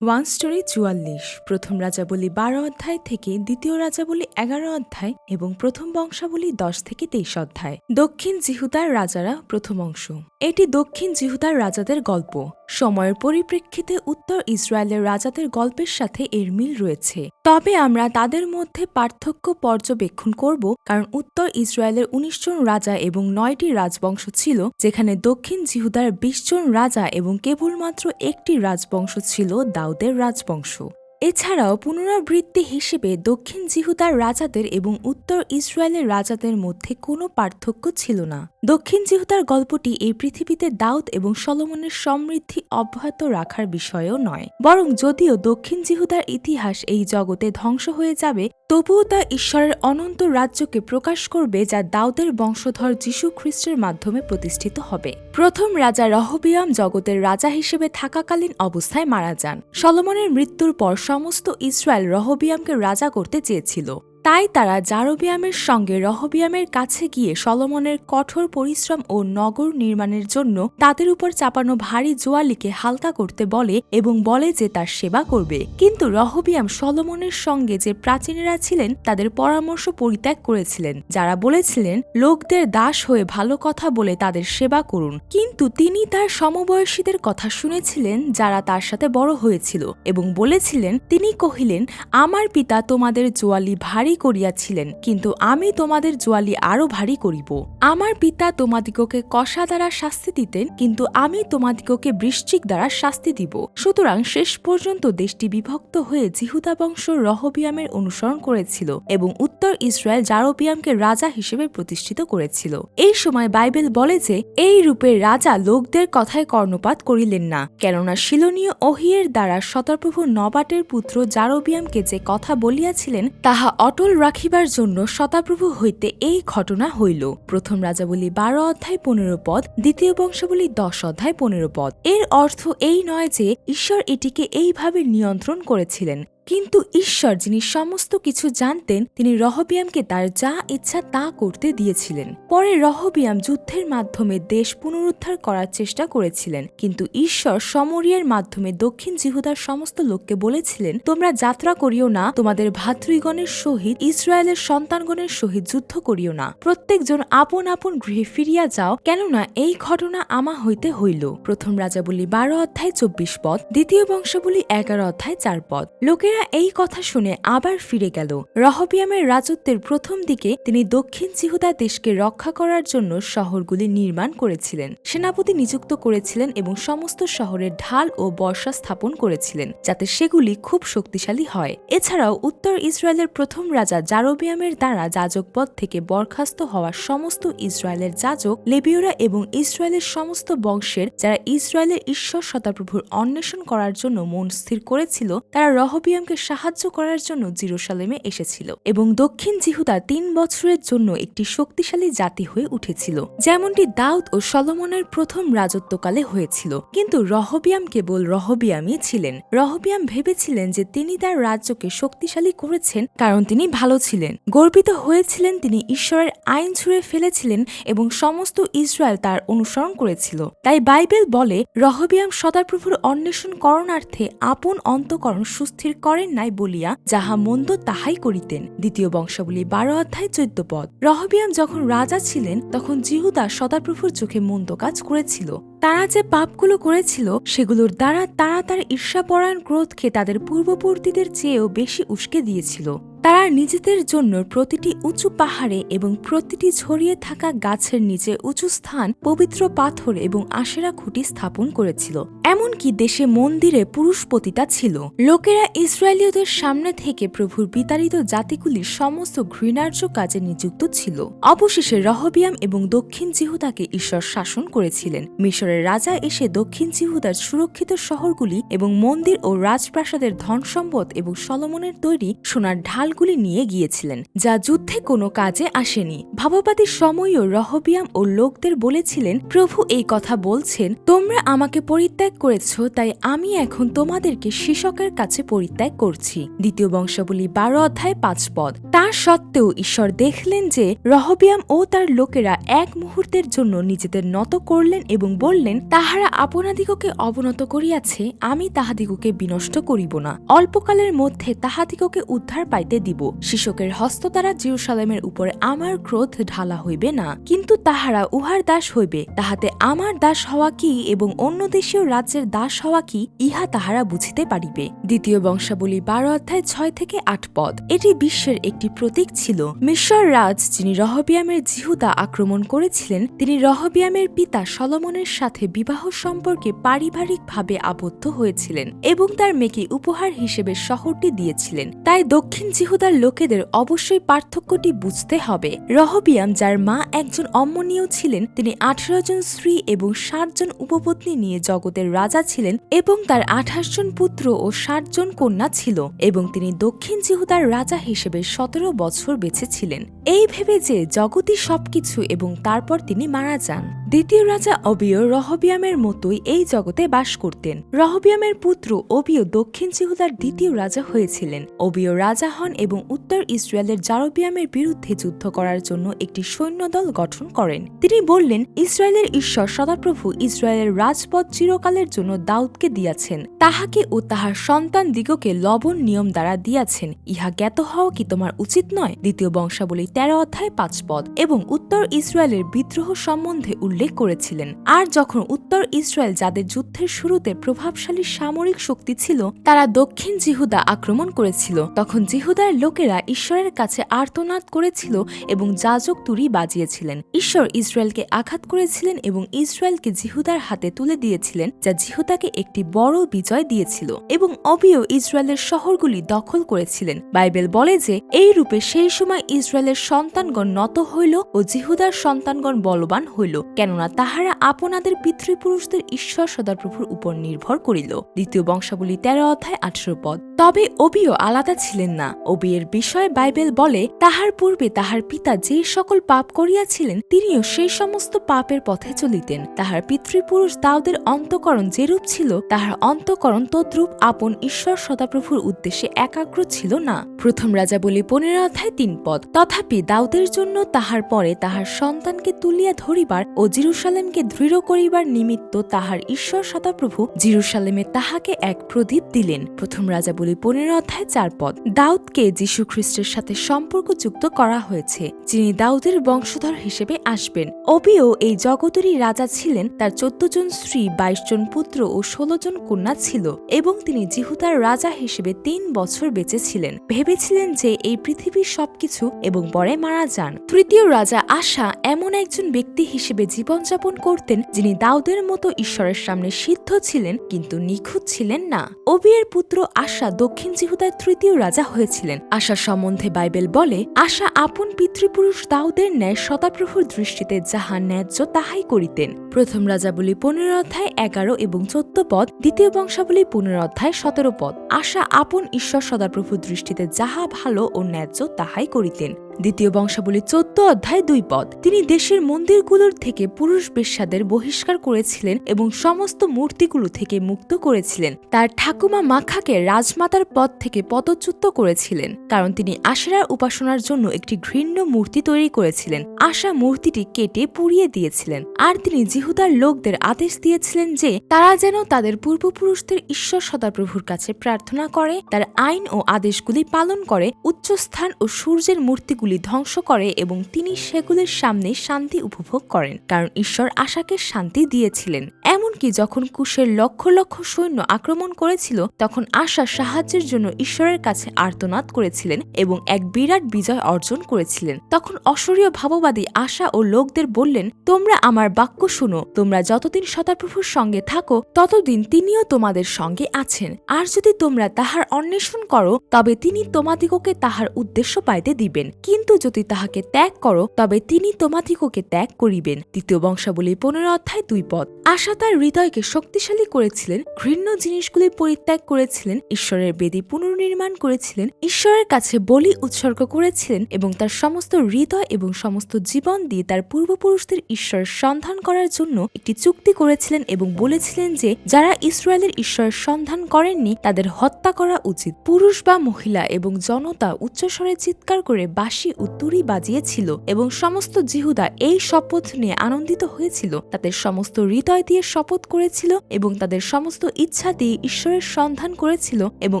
One story ৪৪ প্রথম রাজাবলী ১২ অধ্যায় থেকে দ্বিতীয় রাজাবলী ১১ অধ্যায় এবং প্রথম বংশাবলী ১০ থেকে ২৩ অধ্যায়। দক্ষিণ জিহুদার রাজারা প্রথম অংশ। এটি দক্ষিণ জিহুদার রাজাদের গল্প। সময়ের পরিপ্রেক্ষিতে উত্তর ইসরায়েলের রাজাদের গল্পের সাথে এর মিল রয়েছে, তবে আমরা তাদের মধ্যে পার্থক্য পর্যবেক্ষণ করব, কারণ উত্তর ইসরায়েলের ১৯ জন রাজা এবং ৯টি রাজবংশ ছিল, যেখানে দক্ষিণ জিহুদার ২০ জন রাজা এবং কেবলমাত্র একটি রাজবংশ ছিল, দাউদের রাজবংশ। এছাড়াও পুনরাবৃত্তি হিসেবে দক্ষিণ জিহুদার রাজাদের এবং উত্তর ইসরায়েলের রাজাদের মধ্যে কোনো পার্থক্য ছিল না। দক্ষিণ জিহুদার গল্পটি এই পৃথিবীতে দাউদ এবং সলোমনের সমৃদ্ধি অব্যাহত রাখার বিষয়েও নয়, বরং যদিও দক্ষিণ জিহুদার ইতিহাস এই জগতে ধ্বংস হয়ে যাবে, তবুও তা ঈশ্বরের অনন্ত রাজ্যকে প্রকাশ করবে, যা দাউদের বংশধর যীশু খ্রিস্টের মাধ্যমে প্রতিষ্ঠিত হবে। প্রথম রাজা রহবিয়াম জগতের রাজা হিসেবে থাকাকালীন অবস্থায় মারা যান। সলোমনের মৃত্যুর পর সমস্ত ইসরায়েল রহবিয়ামকে রাজা করতে চেয়েছিল, তাই তারা জারবিয়ামের সঙ্গে রহবিয়ামের কাছে গিয়ে সলোমনের কঠোর পরিশ্রম ও নগর নির্মাণের জন্য তাদের উপর চাপানো ভারী জোয়ালিকে হালকা করতে বলে এবং বলে যে তার সেবা করবে। কিন্তু রহবিয়াম সলোমনের সঙ্গে যে প্রাচীনেরা ছিলেন তাদের পরামর্শ পরিত্যাগ করেছিলেন, যারা বলেছিলেন লোকদের দাস হয়ে ভালো কথা বলে তাদের সেবা করুন। কিন্তু তিনি তার সমবয়সীদের কথা শুনেছিলেন, যারা তার সাথে বড় হয়েছিল, এবং বলেছিলেন, তিনি কহিলেন, আমার পিতা তোমাদের জোয়ালি ভারী করিয়াছিলেন, কিন্তু আমি তোমাদের জোয়ালি আরো ভারী করিব। আমার পিতা তোমাদিগকে কষা দ্বারা শাস্তি দিতেন, কিন্তু আমি তোমাদিগকে বৃশ্চিক দ্বারা শাস্তি দিব। সুতরাং শেষ পর্যন্ত দেশটি বিভক্ত হয়ে জিহুদা বংশ রহবিয়ামের অনুসরণ করেছিল এবং উত্তর ইসরায়েল জারবিয়ামকে রাজা হিসেবে প্রতিষ্ঠিত করেছিল। এই সময় বাইবেল বলে যে এই রূপে রাজা লোকদের কথায় কর্ণপাত করিলেন না, কেননা শিলোনীয় ওহিয়ের দ্বারা শতপ্রভু নবাটের পুত্র জারবিয়ামকে যে কথা বলিয়াছিলেন তাহা অটল রাখিবার জন্য শতাপ্রভু হইতে এই ঘটনা হইল। প্রথম রাজাবলী ১২ অধ্যায় ১৫ পদ, দ্বিতীয় বংশাবলী ১০ অধ্যায় ১৫ পদ। এর অর্থ এই নয় যে ঈশ্বর এটিকে এইভাবে নিয়ন্ত্রণ করেছিলেন, কিন্তু ঈশ্বর, যিনি সমস্ত কিছু জানতেন, তিনি রহবিয়ামকে তার যা ইচ্ছা তা করতে দিয়েছিলেন। পরে রহবিয়াম যুদ্ধের মাধ্যমে দেশ পুনরুদ্ধার করার চেষ্টা করেছিলেন, কিন্তু ঈশ্বর সমরিয়ার মাধ্যমে দক্ষিণ জিহুদার সমস্ত লোককে বলেছিলেন, তোমরা যাত্রা করিও না, তোমাদের ভাতৃগণের সহিত ইসরায়েলের সন্তানগণের সহিত যুদ্ধ করিও না, প্রত্যেকজন আপন আপন গৃহে ফিরিয়া যাও, কেননা এই ঘটনা আমা হইতে হইল। প্রথম রাজাবলী ১২ অধ্যায় ২৪ পদ, দ্বিতীয় বংশাবলী ১১ অধ্যায় ৪ পদ। লোকেরা এই কথা শুনে আবার ফিরে গেল। রহবিয়ামের রাজত্বের প্রথম দিকে তিনি দক্ষিণ জিহুদা দেশকে রক্ষা করার জন্য শহরগুলি নির্মাণ করেছিলেন, সেনাপতি নিযুক্ত করেছিলেন এবং সমস্ত শহরে ঢাল ও বর্ষা স্থাপন করেছিলেন, যাতে সেগুলি খুব শক্তিশালী হয়। এছাড়াও উত্তর ইসরায়েলের প্রথম রাজা জারবিয়ামের দ্বারা যাজকপদ থেকে বরখাস্ত হওয়া সমস্ত ইসরায়েলের যাজক, লেবীয়রা এবং ইসরায়েলের সমস্ত বংশের যারা ইসরায়েলের ঈশ্বর শতাপ্রভুর অন্বেষণ করার জন্য মন স্থির করেছিল, তারা রহবিয়ামকে সাহায্য করার জন্য জেরুসালেমে এসেছিল এবং দক্ষিণ জিহুদা ৩ বছরের জন্য একটি শক্তিশালী জাতি হয়ে উঠেছিল, যেমনটি দাউদ ও সলোমনের প্রথম রাজত্বকালে হয়েছিল। কিন্তু রহবিয়াম কেবল রহবিয়ামই ছিলেন। রহবিয়াম ভেবেছিলেন যে তিনি তার রাজ্যকে শক্তিশালী করেছেন কারণ তিনি ভালো ছিলেন, গর্বিত হয়েছিলেন, তিনি ঈশ্বরের আইন ছুঁড়ে ফেলেছিলেন এবং সমস্ত ইসরায়েল তার অনুসরণ করেছিল। তাই বাইবেল বলে, রহবিয়াম সদাপ্রভুর অন্বেষণ করণার্থে আপন অন্তঃকরণ সুস্থির করেন নাই বলিয়া যাহা মন্দ তাহাই করিতেন। দ্বিতীয় বংশাবলী ১২ অধ্যায় ১৪ পদ। রহবিয়াম যখন রাজা ছিলেন তখন জিহুদা সদাপ্রভুর চোখে মন্দ কাজ করেছিল। তারা যে পাপগুলো করেছিল সেগুলোর দ্বারা তারা তার ঈর্ষাপরায়ণ ক্রোধকে তাদের পূর্ববর্তীদের চেয়েও বেশি উস্কে দিয়েছিল। তারা নিজেদের জন্য প্রতিটি উঁচু পাহাড়ে এবং প্রতিটি ছড়িয়ে থাকা গাছের নিচে উঁচু স্থান, পবিত্র পাথর এবং আশেরা খুঁটি স্থাপন করেছিল। এমনকি দেশে মন্দিরে পুরুষ পতিতা ছিল। লোকেরা ইসরায়েলীয়দের সামনে থেকে প্রভুর বিতাড়িত জাতিগুলির সমস্ত ঘৃণার্য কাজে নিযুক্ত ছিল। অবশেষে রহবিয়াম এবং দক্ষিণ জিহুদাকে ঈশ্বর শাসন করেছিলেন। মিশরের রাজা এসে দক্ষিণ জিহুদার সুরক্ষিত শহরগুলি এবং মন্দির ও রাজপ্রাসাদের ধন সম্পদ এবং সলোমনের তৈরি সোনার ঢাল সেগুলি নিয়ে গিয়েছিলেন, যা যুদ্ধে কোনো কাজে আসেনি। ভাববাদী সময়ও রহবিয়াম ও লোকদের বলেছিলেন, প্রভু এই কথা বলছেন, তোমরা আমাকে পরিত্যাগ করেছ, তাই আমি এখন তোমাদেরকে শীষকের কাছে পরিত্যাগ করছি। দ্বিতীয় বংশাবলী 12 অধ্যায় 5 পদ। তার সত্ত্বেও ঈশ্বর দেখলেন যে রহবিয়াম ও তার লোকেরা এক মুহূর্তের জন্য নিজেদের নত করলেন এবং বললেন, তাহারা আপনাদিগকে অবনত করিয়াছে, আমি তাহাদিগকে বিনষ্ট করিব না, অল্পকালের মধ্যে তাহাদিগকে উদ্ধার পাইতে দিব। শীষকের হস্ত দ্বারা জেরুসালেমের উপরে আমার ক্রোধ ঢালা হইবে না, কিন্তু তাহারা উহার দাস হইবে। তাহাতে আমার দাস হওয়া কি এবং অন্য দেশীয় রাজ্যের দাস হওয়া কি, ইহা তাহারা বুঝিতে পারিবে। দ্বিতীয় বংশাবলী 12 অধ্যায় 6 থেকে 8 পদ। এটি বিশ্বের একটি প্রতীক ছিল। মিশর রাজ, যিনি রহবিয়ামের জিহুদা আক্রমণ করেছিলেন, তিনি রহবিয়ামের পিতা সলোমনের সাথে বিবাহ সম্পর্কে পারিবারিকভাবে আবদ্ধ হয়েছিলেন এবং তার মেয়েকে উপহার হিসেবে শহরটি দিয়েছিলেন। তাই দক্ষিণ জিহুদার লোকেদের অবশ্যই পার্থক্যটি বুঝতে হবে। রহবিয়াম, যার মা একজন অম্মনীয় ছিলেন, তিনি 18 জন স্ত্রী এবং 60 জন উপপত্নী নিয়ে জগতের রাজা ছিলেন এবং তার 28 জন পুত্র ও 60 জন কন্যা ছিল এবং তিনি দক্ষিণ জিহুদার রাজা হিসেবে 17 বছর বেঁচে ছিলেন, এই ভেবে যে জগতই সবকিছু, এবং তারপর তিনি মারা যান। দ্বিতীয় রাজা অবিয় রহবিয়ামের মতোই এই জগতে বাস করতেন। রহবিয়ামের পুত্র অবিয় দক্ষিণ জিহুদার দ্বিতীয় রাজা হয়েছিলেন। অবিয় রাজা হন এবং উত্তর ইসরায়েলের জারবিয়ামের বিরুদ্ধে যুদ্ধ করার জন্য একটি সৈন্যদল গঠন করেন। তিনি বললেন, ইসরায়েলের ঈশ্বর সদাপ্রভু ইসরায়েলের রাজপদ চিরকালের জন্য দাউদকে দিয়াছেন, তাহাকে ও তাহার সন্তান দিগকে লবণ নিয়ম দ্বারা দিয়াছেন, ইহা জ্ঞাত হওয়া কি তোমার উচিত নয়? দ্বিতীয় বংশাবলী 13 অধ্যায় 5 পদ। এবং উত্তর ইসরায়েলের বিদ্রোহ সম্বন্ধে উল্লেখ করেছিলেন। আর যখন উত্তর ইসরায়েল, যাদের যুদ্ধের শুরুতে প্রভাবশালী সামরিক শক্তি ছিল, তারা দক্ষিণ জিহুদা আক্রমণ করেছিল, তখন জিহুদার লোকেরা ঈশ্বরের কাছে আর্তনাদ করেছিল এবং যাজক তুরি বাজিয়েছিলেন। ঈশ্বর ইসরায়েলকে আঘাত করেছিলেন এবং ইসরায়েলকে জিহুদার হাতে তুলে দিয়েছিলেন, যা জিহুদাকে একটি বড় বিজয় দিয়েছিল এবং অবিয় ইসরায়েলের শহরগুলি দখল করেছিলেন। বাইবেল বলে যে এই রূপে সেই সময় ইসরায়েলের সন্তানগণ নত হইল ও জিহুদার সন্তানগণ বলবান হইল, কেননা তাহারা আপনাদের পিতৃপুরুষদের ঈশ্বর সদাপ্রভুর উপর নির্ভর করিল। দ্বিতীয় বংশাবলী 13 অধ্যায় 18 পদ। তবে অবিয় আলাদা ছিলেন না। অবিয়ের বিষয়ে বাইবেল বলে, তাহার পূর্বে তাহার পিতা যে সকল পাপ করিয়াছিলেন, তিনিও সেই সমস্ত পাপের পথে চলিতেন। তাহার পিতৃপুরুষ দাউদের অন্তঃকরণ যেরূপ ছিল, তাহার অন্তঃকরণ তদ্রূপ আপন ঈশ্বর সদাপ্রভুর উদ্দেশ্যে একাগ্র ছিল না। প্রথম রাজাবলী 15 অধ্যায় 3 পদ। তথাপি দাউদের জন্য তাহার পরে তাহার সন্তানকে তুলিয়া ধরিবার ও জেরুসালেমকে দৃঢ় করিবার নিমিত্ত তাহার ঈশ্বর সদাপ্রভু জেরুসালেমে তাহাকে এক প্রদীপ দিলেন। প্রথম রাজাবলী 15 অধ্যায় 4 পদ। দাউদকে যীশু খ্রিস্টের সাথে সম্পর্কযুক্ত করা হয়েছে, যিনি দাউদের বংশধর হিসেবে আসবেন। অবিও এই জগতেরই রাজা ছিলেন। তার 14 জন স্ত্রী, 22 জন পুত্র ও 16 জন কন্যা ছিল এবং তিনি জিহুদার রাজা হিসেবে 3 বছর বেঁচে ছিলেন। ভেবেছিলেন যে এই পৃথিবীর সবকিছু এবং পরে মারা যান। তৃতীয় রাজা আশা এমন একজন ব্যক্তি হিসেবে জীবনযাপন করতেন, যিনি দাউদের মতো ঈশ্বরের সামনে সিদ্ধ ছিলেন কিন্তু নিখুঁত ছিলেন না। অবিয়ের পুত্র আশা দক্ষিণ জিহুদার তৃতীয় রাজা হয়েছিলেন। আশা সম্বন্ধে বাইবেল বলে, আশা আপন পিতৃপুরুষ দাউদের ন্যায় সদাপ্রভুর দৃষ্টিতে যাহা ন্যায্য তাহাই করিতেন। প্রথম রাজাবলী 15 অধ্যায় 11 এবং 14 পদ। দ্বিতীয় বংশাবলী 15 অধ্যায় 17 পদ। আশা আপন ঈশ্বর সদাপ্রভুর দৃষ্টিতে যাহা ভালো ও ন্যায্য তাহাই করিতেন। দ্বিতীয় বংশাবলী 14 অধ্যায় 2 পদ। তিনি দেশের মন্দিরগুলোর থেকে পুরুষ বেশ্যাদের বহিষ্কার করেছিলেন এবং সমস্ত মূর্তিগুলো থেকে মুক্ত করেছিলেন। তার ঠাকুমা মাখাকে রাজমাতার পদ থেকে পদচ্যুত করেছিলেন, কারণ তিনি আশেরার উপাসনার জন্য একটি ঘৃণ্য মূর্তি তৈরি করেছিলেন। আশা মূর্তিটি কেটে পুড়িয়ে দিয়েছিলেন। আর তিনি জিহুদার লোকদের আদেশ দিয়েছিলেন যে তারা যেন তাদের পূর্বপুরুষদের ঈশ্বর সদাপ্রভুর কাছে প্রার্থনা করে, তার আইন ও আদেশগুলি পালন করে, উচ্চস্থান ও সূর্যের মূর্তিগুলি ধ্বংস করে এবং তিনি সেগুলির সামনে শান্তি উপভোগ করেন, কারণ ঈশ্বর আশাকে শান্তি দিয়েছিলেন। এমনকি যখন কুশের লক্ষ লক্ষ সৈন্য আক্রমণ করেছিল, তখন আশা সাহায্যের জন্য ঈশ্বরের কাছে আর্তনাদ করেছিলেন এবং এক বিরাট বিজয় অর্জন করেছিলেন। তখন অশরীয় ভাববাদী আশা ও লোকদের বললেন, তোমরা আমার বাক্য শুনো, তোমরা যতদিন সদাপ্রভুর সঙ্গে থাকো ততদিন তিনিও তোমাদের সঙ্গে আছেন। আর যদি তোমরা তাহার অন্বেষণ করো, তবে তিনি তোমাদিগকে তাহার উদ্দেশ্য পাইতে দিবেন। কিন্তু যদি তাহাকে ত্যাগ করো তবে তিনি তোমাদিগকে ত্যাগ করিবেন। 2 বংশাবলী 15 2 পদ। আশা তার হৃদয়কে শক্তিশালী করেছিলেন, ঘৃণ্য জিনিসগুলি পরিত্যাগ করেছিলেন, ঈশ্বরের বেদী পুনর্নির্মাণ করেছিলেন, ঈশ্বরের কাছে বলি উৎসর্গ করেছিলেন এবং তার সমস্ত হৃদয় এবং সমস্ত জীবন দিয়ে তার পূর্বপুরুষদের ঈশ্বরের সন্ধান করার জন্য একটি চুক্তি করেছিলেন এবং বলেছিলেন যে যারা ইসরায়েলের ঈশ্বরের সন্ধান করেননি তাদের হত্যা করা উচিত। পুরুষ বা মহিলা এবং জনতা উচ্চস্বরে চিৎকার করে বাঁশি ও তুড়ি বাজিয়েছিল এবং সমস্ত জিহুদা এই শপথ নিয়ে আনন্দিত হয়েছিল, তাদের সমস্ত হৃদয় দিয়ে শপথ করেছিল এবং তাদের সমস্ত ইচ্ছা দিয়ে ঈশ্বরের সন্ধান করেছিল এবং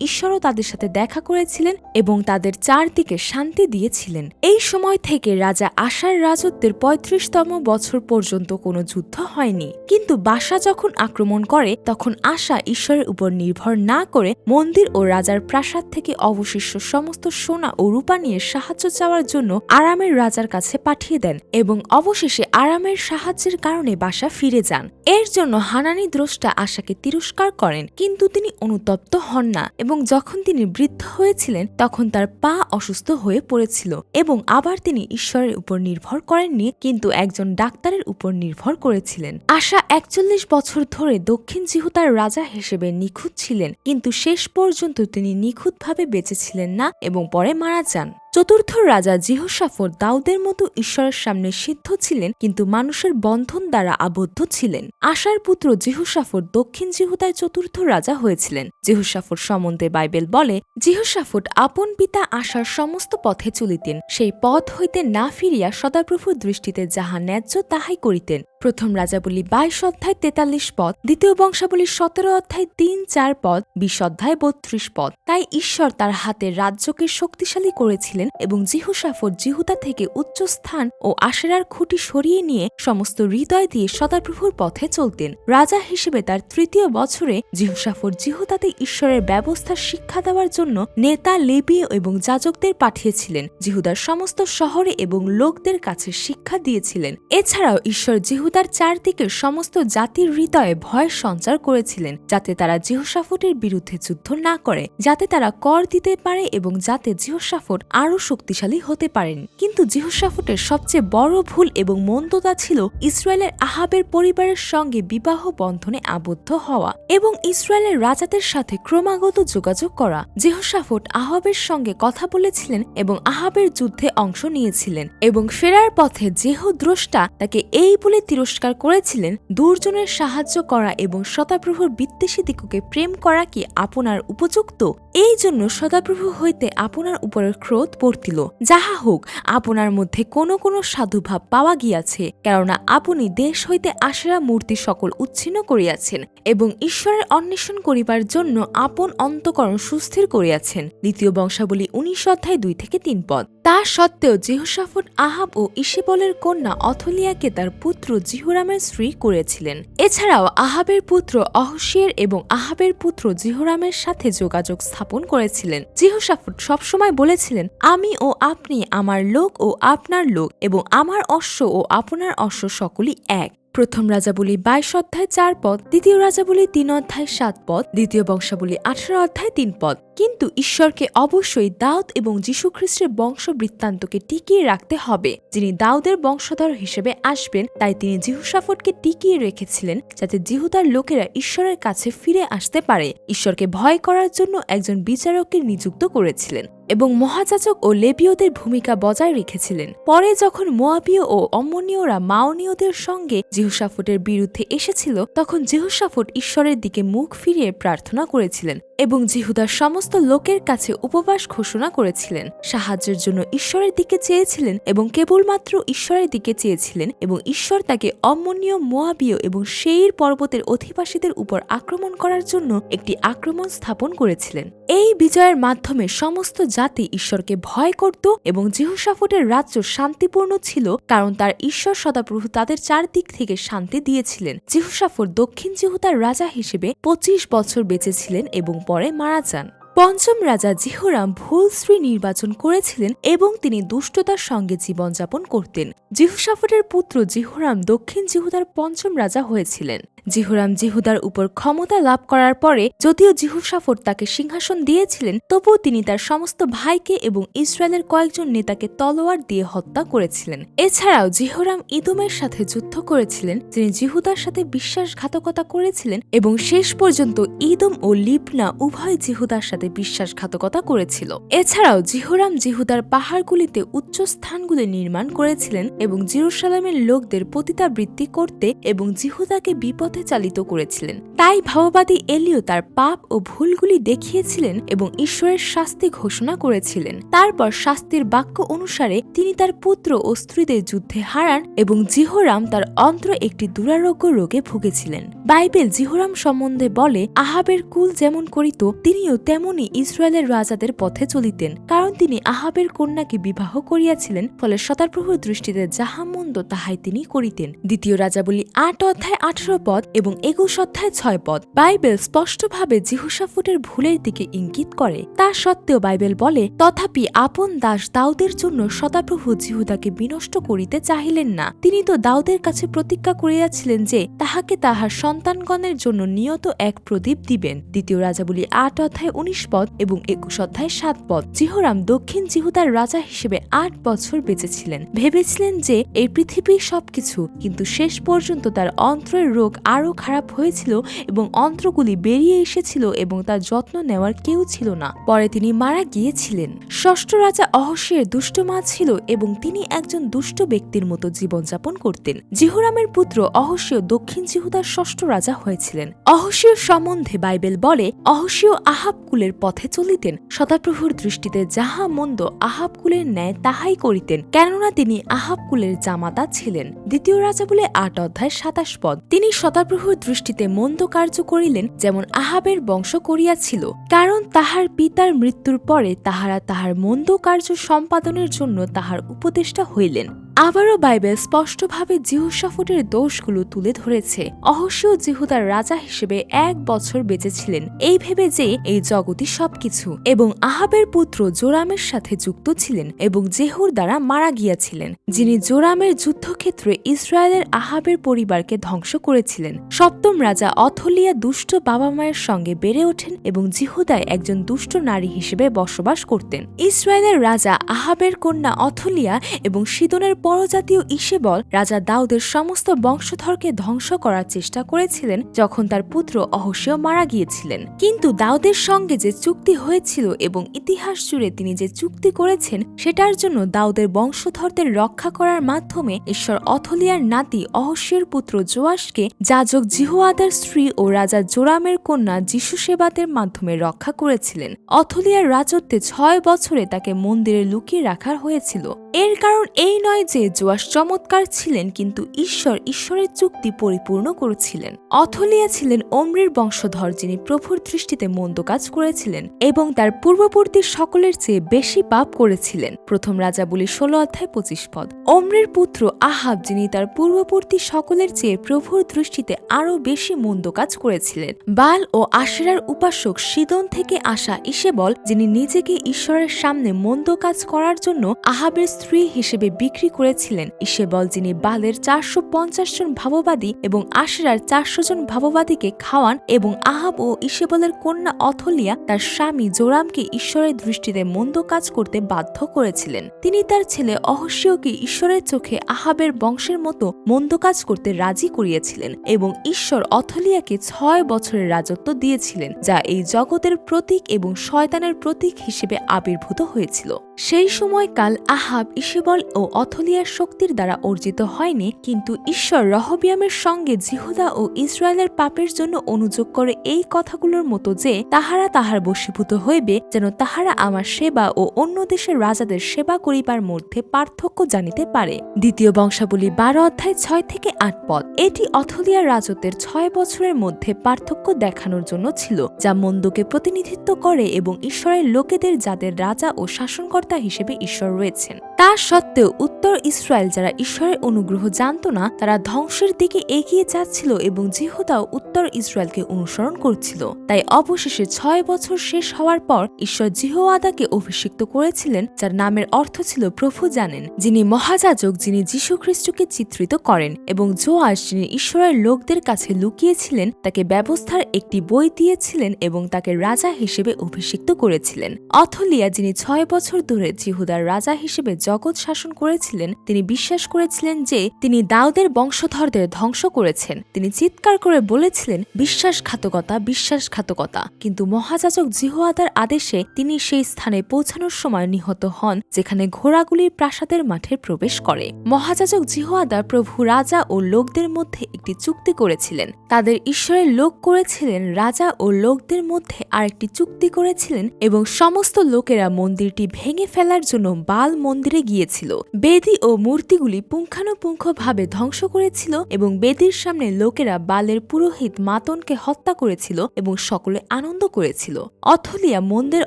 ঈশ্বরও তাদের সাথে দেখা করেছিলেন এবং তাদের চারদিকে শান্তি দিয়েছিলেন। এই সময় থেকে রাজা আশার রাজত্বের 35তম বছর পর্যন্ত কোনো যুদ্ধ হয়নি। কিন্তু বাশা যখন আক্রমণ করে তখন আশা ঈশ্বরের উপর নির্ভর না করে মন্দির ও রাজার প্রাসাদ থেকে অবশিষ্ট সমস্ত সোনা ও রূপা নিয়ে সাহায্য চাওয়ার জন্য আরামের রাজার কাছে পাঠিয়ে দেন এবং অবশেষে আরামের সাহায্যের কারণে বাশা ফিরে যান। এর জন্য হানানি দ্রষ্টা আশাকে তিরস্কার করেন, কিন্তু তিনি অনুতপ্ত হন না এবং যখন তিনি বৃদ্ধ হয়েছিলেন তখন তার পা অসুস্থ হয়ে পড়েছিল এবং আবার তিনি ঈশ্বরের উপর নির্ভর করেননি, কিন্তু একজন ডাক্তারের উপর নির্ভর করেছিলেন। আশা 41 বছর ধরে দক্ষিণ জিহুদার রাজা হিসেবে নিখুঁত ছিলেন, কিন্তু শেষ পর্যন্ত তিনি নিখুঁতভাবে বেঁচেছিলেন না এবং পরে মারা যান। চতুর্থ রাজা জিহোশাফট দাউদের মতো ঈশ্বরের সামনে সিদ্ধ ছিলেন, কিন্তু মানুষের বন্ধন দ্বারা আবদ্ধ ছিলেন। আশার পুত্র জিহোশাফট দক্ষিণ জিহুদায় চতুর্থ রাজা হয়েছিলেন। জিহোশাফট সম্বন্ধে বাইবেল বলে, জিহোশাফট আপন পিতা আশার সমস্ত পথে চলিতেন, সেই পথ হইতে না ফিরিয়া সদাপ্রভুর দৃষ্টিতে যাহা ন্যায্য তাহাই করিতেন। প্রথম রাজাবলী 22 অধ্যায় 43 পদ, দ্বিতীয় বংশাবলী 17 অধ্যায় 3-4 পদ, 20 অধ্যায় 32 পদ। তাই ঈশ্বর তার হাতে রাজ্যকে শক্তিশালী করেছিলেন এবং জিহোশাফট জিহুদা থেকে উচ্চ স্থান ও আশেরার খুঁটি সরিয়ে নিয়ে সমস্ত হৃদয় দিয়ে সদাপ্রভুর পথে চলতেন। রাজা হিসেবে তার 3য় বছরে জিহোশাফট জিহুদাতে ঈশ্বরের ব্যবস্থা শিক্ষা দেওয়ার জন্য নেতা, লেবীয় এবং যাজকদের পাঠিয়েছিলেন। জিহুদার সমস্ত শহরে এবং লোকদের কাছে শিক্ষা দিয়েছিলেন। এছাড়াও ঈশ্বর জিহুদার চারদিকের সমস্ত জাতির হৃদয়ে ভয় সঞ্চার করেছিলেন, যাতে তারা জিহোশাফটের বিরুদ্ধে যুদ্ধ না করে, যাতে তারা কর দিতে পারে এবং যাতে জিহোশাফট আরও শক্তিশালী হতে পারেন। কিন্তু জিহোশাফটের সবচেয়ে বড় ভুল এবং মন্দতা ছিল ইসরায়েলের আহাবের পরিবারের সঙ্গে বিবাহ বন্ধনে আবদ্ধ হওয়া এবং ইসরায়েলের রাজাদের সাথে ক্রমাগত যোগাযোগ করা। জিহোশাফট আহাবের সঙ্গে কথা বলেছিলেন এবং আহাবের যুদ্ধে অংশ নিয়েছিলেন এবং ফেরার পথে যেহু দ্রষ্টা তাকে এই বলে তিরস্কার করেছিলেন, দুর্জনের সাহায্য করা এবং সদাপ্রভুর বিদ্বেষী দিগকে প্রেম করা কি আপনার উপযুক্ত? এই জন্য সদাপ্রভু হইতে আপনার উপরে ক্রোধ পড়তিল। যাহা হোক, আপনার মধ্যে কোনো কোনো সাধুভাব পাওয়া গিয়াছে, কেননা আপনি দেশ হইতে আশেরা মূর্তি সকল উচ্ছিন্ন করিয়াছেন এবং ঈশ্বরের অন্বেষণ করিবার জন্য আপন অন্তকরণ সুস্থির করিয়াছেন। দ্বিতীয় বংশাবলী 19 অধ্যায় 2-3 পদ। তা সত্ত্বেও জিহোশাফট আহাব ও ইশেবলের কন্যা অথলিয়াকে তার পুত্র জিহোরামের স্ত্রী করেছিলেন। এছাড়াও আহাবের পুত্র অহসিয়ের এবং আহাবের পুত্র জিহোরামের সাথে যোগাযোগ স্থাপন করেছিলেন। জিহোশাফট সবসময় বলেছিলেন, আমি ও আপনি আমার লোক ও আপনার লোক এবং আমার অশ্ব ও আপনার অশ্ব সকলই এক। প্রথম রাজাবলী 22 অধ্যায় 4 পদ, দ্বিতীয় রাজাবলী 3 অধ্যায় 7 পদ, দ্বিতীয় বংশাবলী 18 অধ্যায় 3 পদ। কিন্তু ঈশ্বরকে অবশ্যই দাউদ এবং যীশুখ্রিস্টের বংশ বৃত্তান্তকে টিকিয়ে রাখতে হবে, যিনি দাউদের বংশধর হিসেবে আসবেন। তাই তিনি জিহোশাফটকে টিকিয়ে রেখেছিলেন যাতে জিহুদার লোকেরা ঈশ্বরের কাছে ফিরে আসতে পারে। ঈশ্বরকে ভয় করার জন্য একজন বিচারককে নিযুক্ত করেছিলেন এবং মহাযাজক ও লেবীয়দের ভূমিকা বজায় রেখেছিলেন। পরে যখন মোয়াবীয় ও অম্মনীয়রা মাওনীয়দের সঙ্গে জিহোশাফটের বিরুদ্ধে এসেছিল, তখন জিহোশাফট ঈশ্বরের দিকে মুখ ফিরিয়ে প্রার্থনা করেছিলেন এবং জিহুদার সমস্ত লোকের কাছে উপবাস ঘোষণা করেছিলেন। সাহায্যের জন্য ঈশ্বরের দিকে চেয়েছিলেন এবং কেবলমাত্র ঈশ্বরের দিকে চেয়েছিলেন এবং ঈশ্বর তাকে অম্মনীয়, মোয়াবীয় এবং সেইর পর্বতের অধিবাসীদের উপর আক্রমণ করার জন্য একটি আক্রমণ স্থাপন করেছিলেন। এই বিজয়ের মাধ্যমে সমস্ত জাতি ঈশ্বরকে ভয় করত এবং জিহোশাফটের রাজ্য শান্তিপূর্ণ ছিল, কারণ তার ঈশ্বর সদাপ্রভু তাদের চারদিক থেকে শান্তি দিয়েছিলেন। জিহোশাফট দক্ষিণ জিহুদার রাজা হিসেবে 25 বছর বেঁচেছিলেন এবং পরে মারা যান। পঞ্চম রাজা জিহোরাম ভুল স্ত্রী নির্বাচন করেছিলেন এবং তিনি দুষ্টতার সঙ্গে জীবনযাপন করতেন। জিহোশাফটের পুত্র জিহোরাম দক্ষিণ জিহুদার পঞ্চম রাজা হয়েছিলেন। জিহুরাম জিহুদার উপর ক্ষমতা লাভ করার পরে যদিও জিহুশাফট তাকে সিংহাসন দিয়েছিলেন, তবুও তিনি তার সমস্ত ভাইকে এবং ইসরায়েলের কয়েকজন নেতাকে তলোয়ার দিয়ে হত্যা করেছিলেন। এছাড়াও জিহুরাম ইদোমের সাথে যুদ্ধ করেছিলেন, যিনি জিহুদার সাথে বিশ্বাসঘাতকতা করেছিলেন, এবং শেষ পর্যন্ত ইদোম ও লিবনা উভয় জিহুদার সাথে বিশ্বাসঘাতকতা করেছিল। এছাড়াও জিহুরাম জিহুদার পাহাড়গুলিতে উচ্চ স্থানগুলি নির্মাণ করেছিলেন এবং জেরুসালেমের লোকদের পতিতাবৃত্তি করতে এবং জিহুদাকে বিপথে চালিত করেছিলেন। তাই ভাববাদী এলিও তার পাপ ও ভুলগুলি দেখিয়েছিলেন এবং ঈশ্বরের শাস্তি ঘোষণা করেছিলেন। তারপর শাস্তির বাক্য অনুসারে তিনি তার পুত্র ও স্ত্রীদের যুদ্ধে হারান এবং জিহোরাম তার অন্ত্র একটি দুরারোগ্য রোগে ভুগেছিলেন। বাইবেল জিহোরাম সম্বন্ধে বলে, আহাবের কুল যেমন করিত তিনিও তেমনি ইসরায়েলের রাজাদের পথে চলিতেন, কারণ তিনি আহাবের কন্যাকে বিবাহ করিয়াছিলেন, ফলে সদাপ্রভুর দৃষ্টিতে যাহা মন্দ তাহাই তিনি করিতেন। দ্বিতীয় রাজাবলী 8 অধ্যায় 18 পদ এবং 21 অধ্যায় 6 পদ। বাইবেল স্পষ্টভাবে জিহুশাফটের ভুলের দিকে ইঙ্গিত করে। তা সত্ত্বেও বাইবেল বলে, তথাপি আপন দাস দাউদের জন্য সদাপ্রভু জিহুদাকে বিনষ্ট করিতে চাহিলেন না। তিনি তো দাউদের কাছে প্রতিজ্ঞা করিয়াছিলেন যে তাহাকে তাহার সন্তানগণের জন্য নিয়ত এক প্রদীপ দিবেন। দ্বিতীয় রাজাবলী 8 অধ্যায় 19 পদ এবং 21 অধ্যায় 7 পদ। জিহোরাম দক্ষিণ জিহুদার রাজা হিসেবে 8 বছর বেঁচেছিলেন। ভেবেছিলেন যে এই পৃথিবীর সবকিছু, কিন্তু শেষ পর্যন্ত তার অন্ত্রের রোগ আরও খারাপ হয়েছিল এবং অন্ত্রগুলি বেরিয়ে এসেছিল এবং তার যত্ন নেওয়ার কেউ ছিল না। পরে তিনি মারা গিয়েছিলেন। ষষ্ঠ রাজা অহসিয়ের দুষ্ট মা ছিল এবং তিনি একজন দুষ্ট ব্যক্তির মতো জীবনযাপন করতেন। জিহুরামের পুত্র অহসিয় দক্ষিণ জিহুদার ষষ্ঠ রাজা হয়েছিলেন। অহসিয়র সম্বন্ধে বাইবেল বলে, অহসিয় আহাব কুলের পথে চলিতেন, সদাপ্রভুর দৃষ্টিতে যাহা মন্দ আহাব কুলের ন্যায় তাহাই করিতেন, কেননা তিনি আহাব কুলের জামাতা ছিলেন। দ্বিতীয় রাজা বলে 8 অধ্যায় 27 পদ। তিনি সদাপ্রভুর দৃষ্টিতে মন্দ কার্য করিলেন, যেমন আহাবের বংশ করিয়াছিল, কারণ তাহার পিতার মৃত্যুর পরে তাহারা তাহার মন্দ কার্য সম্পাদনের জন্য তাহার উপদেষ্টা হইলেন। আবারও বাইবেল স্পষ্টভাবে জিহুশাফটের দোষগুলো তুলে ধরেছে। অহসিয় জিহুদার রাজা হিসেবে 1 বছর বেঁচেছিলেন, এই ভেবে যে এই জগতই সবকিছু, এবং আহাবের পুত্র জোরামের সাথে যুক্ত ছিলেন এবং জেহুর দ্বারা মারা গিয়াছিলেন, যিনি জোরামের যুদ্ধক্ষেত্রে ইসরায়েলের আহাবের পরিবারকে ধ্বংস করেছিলেন। সপ্তম রাজা অথলিয়া দুষ্ট বাবা মায়ের সঙ্গে বেড়ে ওঠেন এবং জিহুদায় একজন দুষ্ট নারী হিসেবে বসবাস করতেন। ইসরায়েলের রাজা আহাবের কন্যা অথলিয়া এবং সিদনের পরজাতীয় ইশেবল রাজা দাউদের সমস্ত বংশধরকে ধ্বংস করার চেষ্টা করেছিলেন যখন তার পুত্র অহসিয় মারা গিয়েছিলেন। কিন্তু দাউদের সঙ্গে যে চুক্তি হয়েছিল এবং ইতিহাস জুড়ে তিনি যে চুক্তি করেছেন, সেটার জন্য দাউদের বংশধরদের রক্ষা করার মাধ্যমে ঈশ্বর অথলিয়ার নাতি অহসিয়র পুত্র জোয়াশকে যাজক জিহোয়াদার স্ত্রী ও রাজা জোরামের কন্যা যিশুশেবাতের মাধ্যমে রক্ষা করেছিলেন। অথলিয়ার রাজত্বে 6 বছরে তাকে মন্দিরে লুকিয়ে রাখা হয়েছিল। এর কারণ এই নয় যে জোয়াশ চমৎকার ছিলেন, কিন্তু ঈশ্বরের চুক্তি পরিপূর্ণ করেছিলেন। অথলিয়া ছিলেন ওমরির বংশধর, যিনি প্রভুর দৃষ্টিতে মন্দ কাজ করেছিলেন এবং তার পূর্ববর্তী সকলের চেয়ে বেশি পাপ করেছিলেন। প্রথম রাজাবলী 16 অধ্যায় 25 পদ। ওমরির পুত্র আহাব, যিনি তার পূর্ববর্তী সকলের চেয়ে প্রভুর দৃষ্টিতে আরও বেশি মন্দ কাজ করেছিলেন। বাল ও আশেরার উপাসক সিদন থেকে আসা ইশেবল, যিনি নিজেকে ঈশ্বরের সামনে মন্দ কাজ করার জন্য আহাবের স্ত্রী হিসেবে বিক্রি করেছিলেন। ইশেবল, যিনি বালের 450 জন ভাববাদী এবং আশেরার 400 জন ভাববাদীকে খাওয়ান এবং আহাব ও ইশেবলের কন্যা অথলিয়া তার স্বামী জোরামকে ঈশ্বরের দৃষ্টিতে মন্দ কাজ করতে বাধ্য করেছিলেন। তিনি তার ছেলে অহসিয়কে ঈশ্বরের চোখে আহাবের বংশের মতো মন্দ কাজ করতে রাজি করিয়েছিলেন এবং ঈশ্বর অথলিয়াকে 6 বছরের রাজত্ব দিয়েছিলেন, যা এই জগতের প্রতীক এবং শয়তানের প্রতীক হিসেবে আবির্ভূত হয়েছিল। সেই সময়কাল আহাব ইশেবল ও অথলিয়ার শক্তির দ্বারা অর্জিত হয়নি, কিন্তু ঈশ্বর রহবিয়ামের সঙ্গে জিহুদা ও ইসরায়েলের পাপের জন্য অনুযোগ করে এই কথাগুলোর মতো যে তাহারা তাহার বশীভূত হইবে, যেন তাহারা আমার সেবা ও অন্য দেশের রাজাদের সেবা করিবার মধ্যে পার্থক্য জানিতে পারে। দ্বিতীয় বংশাবলী 12 অধ্যায় 6 থেকে 8 পদ। এটি অথলিয়ার রাজত্বের 6 বছরের মধ্যে পার্থক্য দেখানোর জন্য ছিল, যা মন্দকে প্রতিনিধিত্ব করে এবং ঈশ্বরের লোকেদের যাদের রাজা ও শাসনকর্তা সৃষ্টিকর্তা হিসেবে ঈশ্বর রয়েছেন। তা সত্ত্বেও উত্তর ইসরায়েল যারা ঈশ্বরের অনুগ্রহ জানত না, তারা ধ্বংসের দিকে এগিয়ে যাচ্ছিল এবং জিহুদাও উত্তর ইসরায়েলকে অনুসরণ করছিল। তাই অবশেষে 6 বছর শেষ হওয়ার পর ঈশ্বর জিহোয়াদাকে অভিষিক্ত করেছিলেন, যার নামের অর্থ ছিল প্রভু জানেন, যিনি মহাযাজক, যিনি যীশু খ্রিস্টকে চিত্রিত করেন, এবং যোয়াস যিনি ঈশ্বরের লোকদের কাছে লুকিয়েছিলেন তাকে ব্যবস্থার একটি বই দিয়েছিলেন এবং তাকে রাজা হিসেবে অভিষিক্ত করেছিলেন। অথলিয়া যিনি 6 বছর ধরে জিহুদার রাজা হিসেবে জগৎ শাসন করেছিলেন, তিনি বিশ্বাস করেছিলেন যে তিনি দাউদের বংশধরদের ধ্বংস করেছেন। তিনি চিৎকার করে বলেছিলেন, বিশ্বাসঘাতকতা, বিশ্বাসঘাতকতা। কিন্তু মহাযাজক জিহোয়াদার আদেশে তিনি সেই স্থানে পৌঁছানোর সময় নিহত হন যেখানে ঘোড়াগুলির প্রাসাদের মাঠে প্রবেশ করে। মহাযাজক জিহোয়াদা প্রভু রাজা ও লোকদের মধ্যে একটি চুক্তি করেছিলেন। তাদের ঈশ্বরের লোক করেছিলেন, রাজা ও লোকদের মধ্যে আরেকটি চুক্তি করেছিলেন এবং সমস্ত লোকেরা মন্দিরটি ভেঙে ফেলার জন্য বাল মন্দিরে গিয়েছিল। বেদি ও মূর্তিগুলি পুঙ্খানুপুঙ্খভাবে ধ্বংস করেছিল এবং বেদির সামনে লোকেরা বালের পুরোহিত মাতনকে হত্যা করেছিল এবং সকলে আনন্দ করেছিল। অথলিয়া মন্দের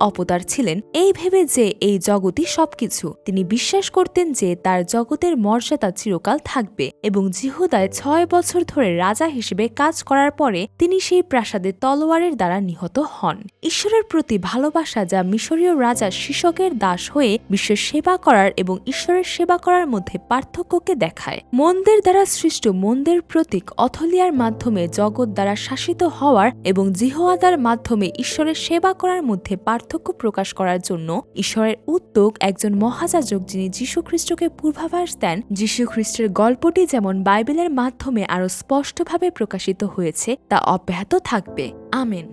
অবতার ছিলেন এই ভেবে যে এই জগৎই সবকিছু। তিনি বিশ্বাস করতেন যে তার জগতের মর্যাদা চিরকাল থাকবে এবং জিহুদায় 6 বছর ধরে রাজা হিসেবে কাজ করার পরে তিনি সেই প্রাসাদে তলোয়ারের দ্বারা নিহত হন। ঈশ্বরের প্রতি ভালোবাসা যা মিশরীয় রাজা শীষকের দাস হয়ে বিশ্বের সেবা করার এবং ঈশ্বরের সেবা করার মধ্যে পার্থক্যকে দেখায়। মন্দের দ্বারা সৃষ্ট মন্দের প্রতীক অথলিয়ার মাধ্যমে জগৎ দ্বারা শাসিত হওয়ার এবং জিহোয়াদার মাধ্যমে ঈশ্বরের সেবা করার মধ্যে পার্থক্য প্রকাশ করার জন্য ঈশ্বরের উদ্যোগ একজন মহাযাজক যিনি যীশু খ্রিস্টকে পূর্বাভাস দেন। যীশু খ্রিস্টের গল্পটি যেমন বাইবেলের মাধ্যমে আরও স্পষ্টভাবে প্রকাশিত হয়েছে তা অব্যাহত থাকবে। আমেন।